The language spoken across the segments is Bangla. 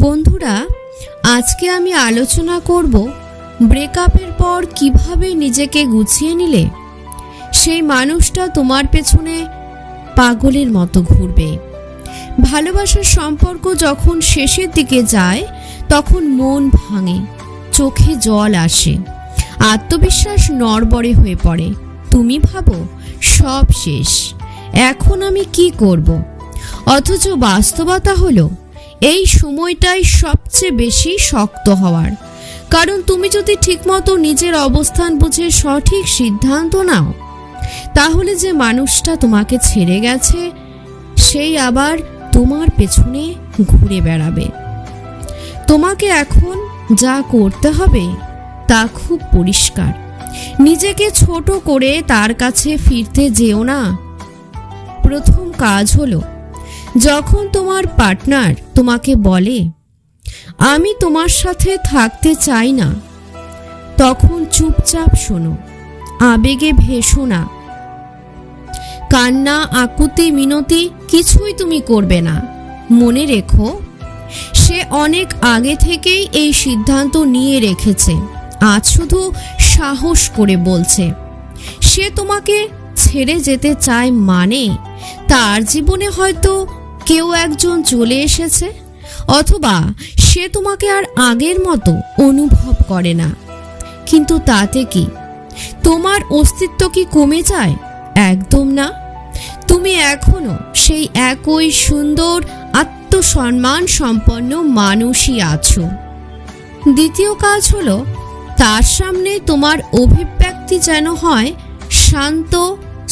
বন্ধুরা, আজকে আমি আলোচনা করব ব্রেকআপের পর কিভাবে নিজেকে গুছিয়ে নিলে সেই মানুষটা তোমার পেছনে পাগলের মতো ঘুরবে। ভালোবাসার সম্পর্ক যখন শেষের দিকে যায় তখন মন ভাঙে, চোখে জল আসে, আত্মবিশ্বাস নড়বড়ে হয়ে পড়ে। তুমি ভাবো সব শেষ, এখন আমি কি করব? অথচ বাস্তবতা হলো এই সময়টাই সবচেয়ে বেশি শক্ত হওয়ার। কারণ তুমি যদি ঠিকমতো নিজের অবস্থান বুঝে সঠিক সিদ্ধান্ত নাও, তাহলে যে মানুষটা তোমাকে ছেড়ে গেছে সেই আবার তোমার পেছনে ঘুরে বেড়াবে। তোমাকে এখন যা করতে হবে তা খুব পরিষ্কার। নিজেকে ছোট করে তার কাছে ফিরতে যেও না। প্রথম কাজ হলো, যখন তোমার পার্টনার তোমাকে বলে আমি তোমার সাথে থাকতে চাই না, তখন চুপচাপ শোনো, আবেগে ভেসো না। কান্না, আকুতি, মিনতি কিছুই তুমি করবে না। মনে রেখো, সে অনেক আগে থেকেই এই সিদ্ধান্ত নিয়ে রেখেছে, আজ শুধু সাহস করে বলছে। সে তোমাকে ছেড়ে যেতে চায় মানে তার জীবনে হয়তো কেউ একজন চলে এসেছে, অথবা সে তোমাকে আর আগের মতো অনুভব করে না। কিন্তু তাতে কি তোমার অস্তিত্ব কি কমে যায়? একদম না। তুমি এখনো সেই একই সুন্দর আত্মসম্মান সম্পন্ন মানুষই আছো। দ্বিতীয় কাজ হলো, তার সামনে তোমার অভিব্যক্তি যেন হয় শান্ত,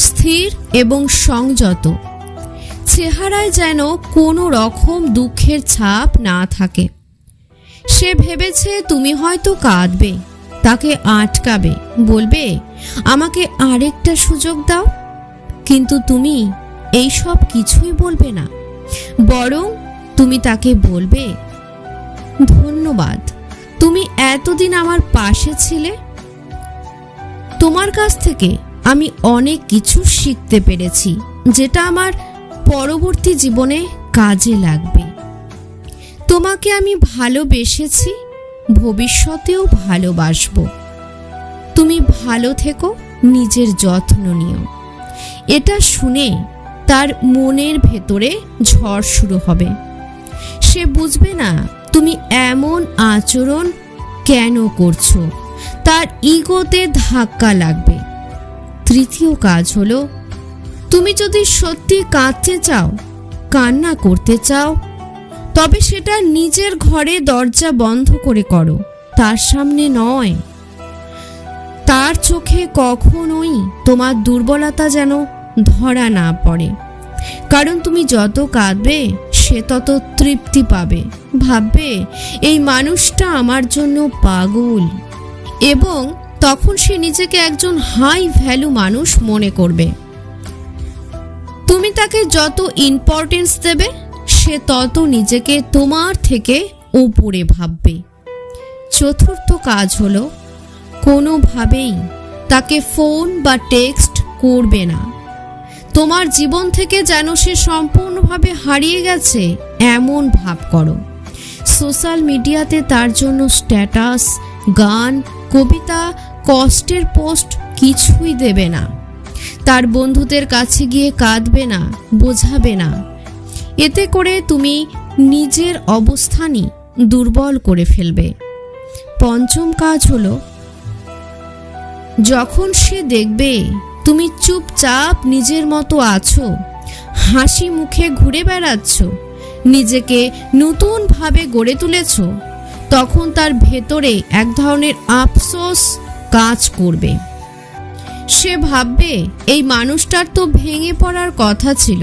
স্থির এবং সংযত। চেহারায় যেন কোনো রকম দুঃখের ছাপ না থাকে। সে ভেবেছে তুমি হয়তো কাঁদবে, তাকে আটকাবে, বলবে আমাকে আরেকটা সুযোগ দাও। কিন্তু তুমি এই সব কিছুই বলবে না, বরং তুমি তাকে বলবে ধন্যবাদ, তুমি এতদিন আমার পাশে ছিলে। তোমার কাছ থেকে আমি অনেক কিছু শিখতে পেরেছি, যেটা আমার পরবর্তী জীবনে কাজে লাগবে। তোমাকে আমি ভালোবেসেছি, ভবিষ্যতেও ভালোবাসবো। তুমি ভালো থেকো, নিজের যত্ন নিও। এটা শুনে তার মনের ভেতরে ঝড় শুরু হবে। সে বুঝবে না তুমি এমন আচরণ কেন করছো, তার ইগোতে ধাক্কা লাগবে। তৃতীয় কাজ হলো, তুমি যদি সত্যি কাঁদতে চাও, কান্না করতে চাও, তবে সেটা নিজের ঘরে দরজা বন্ধ করে করো, তার সামনে নয়। তার চোখে কখনোই তোমার দুর্বলতা যেন ধরা না পড়ে। কারণ তুমি যত কাঁদবে সে তত তৃপ্তি পাবে, ভাববে এই মানুষটা আমার জন্য পাগল, এবং তখন সে নিজেকে একজন হাই ভ্যালু মানুষ মনে করবে। তুমি তাকে যত ইম্পর্টেন্স দেবে সে তত নিজেকে তোমার থেকে উপরে ভাববে। চতুর্থ কাজ হলো, কোনোভাবেই তাকে ফোন বা টেক্সট করবে না। তোমার জীবন থেকে যেন সে সম্পূর্ণভাবে হারিয়ে গেছে এমন ভাব করো। সোশ্যাল মিডিয়াতে তার জন্য স্ট্যাটাস, গান, কবিতা, কষ্টের পোস্ট কিছুই দেবে না। তার বন্ধুদের কাছে গিয়ে কাঁদবে না, বোঝাবে না। এতে করে তুমি নিজের অবস্থানই দুর্বল করে ফেলবে। পঞ্চম কাজ হলো, যখন সে দেখবে তুমি চুপচাপ নিজের মতো আছো, হাসি মুখে ঘুরে বেড়াচ্ছ, নিজেকে নতুনভাবে গড়ে তুলেছ, তখন তার ভেতরে এক ধরনের আফসোস কাজ করবে। সে ভাববে এই মানুষটার তো ভেঙে পড়ার কথা ছিল,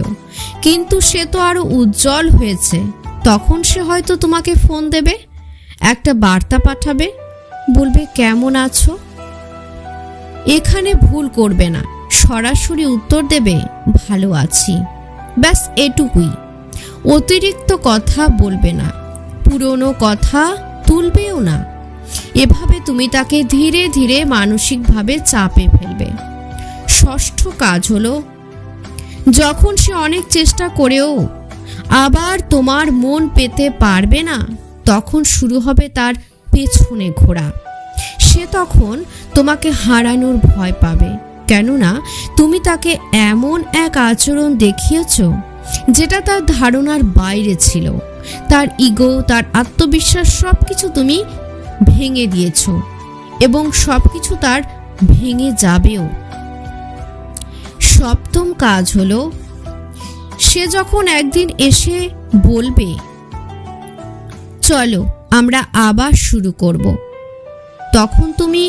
কিন্তু সে তো আরো উজ্জ্বল হয়েছে। তখন সে হয়তো তোমাকে ফোন দেবে, একটা বার্তা পাঠাবে, বলবে কেমন আছো। এখানে ভুল করবে না, সরাসরি উত্তর দেবে ভালো আছি, ব্যাস এটুকুই। অতিরিক্ত কথা বলবে না, পুরনো কথা তুলবেও না। এভাবে তুমি তাকে ধীরে ধীরে মানসিকভাবে চাপে ফেলবে। ষষ্ঠ কাজ হলো, যখন সে অনেক চেষ্টা করেও আবার তোমার মন পেতে পারবে না, তখন শুরু হবে তার পেছনে ঘোরা। সে তখন তোমাকে হারানোর ভয় পাবে, কেননা তুমি তাকে এমন এক আচরণ দেখিয়েছ যেটা তার ধারণার বাইরে ছিল। তার ইগো, তার আত্মবিশ্বাস সব কিছু তুমি ভেঙে দিয়েছ এবং সব কিছু তার ভেঙে যাবেও। সপ্তম কাজ হলো, সে যখন একদিন এসে বলবে চলো আমরা আবার শুরু করব, তখন তুমি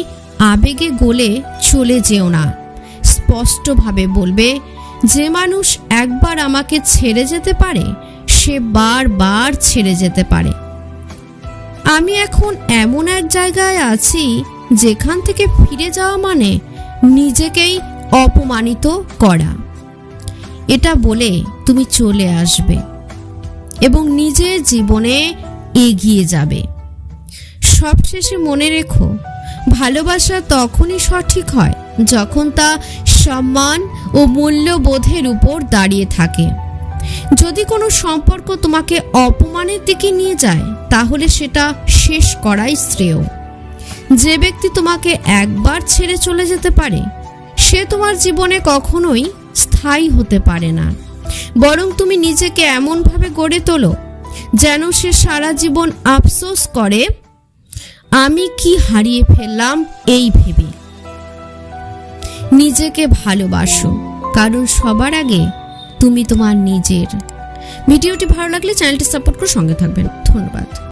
আবেগে গলে চলে যেও না। স্পষ্টভাবে বলবে, যে মানুষ একবার আমাকে ছেড়ে যেতে পারে সে বারবার ছেড়ে যেতে পারে। আমি এখন এমন এক জায়গায় আছি যেখান থেকে ফিরে যাওয়া মানে নিজেকেই অপমানিত করা। এটা বলে তুমি চলে আসবে এবং নিজের জীবনে এগিয়ে যাবে। সবশেষে মনে রেখো, ভালোবাসা তখনই সঠিক হয় যখন তা সম্মান ও মূল্যবোধের উপর দাঁড়িয়ে থাকে। যদি কোনো সম্পর্ক তোমাকে অপমানের দিকে নিয়ে যায় তাহলে সেটা শেষ করাই শ্রেয়। যে ব্যক্তি তোমাকে একবার ছেড়ে চলে যেতে পারে সে তোমার জীবনে কখনোই স্থায়ী হতে পারে না, বরং তুমি নিজেকে এমনভাবে গড়ে তোলো যেন সে সারা জীবন আফসোস করে আমি কি হারিয়ে ফেললাম এই ভেবে। নিজেকে ভালোবাসো, কারণ সবার আগে তুমি তোমার নিজের। ভিডিওটি ভালো লাগলে চ্যানেলটি সাপোর্ট করে সঙ্গে থাকবেন। ধন্যবাদ।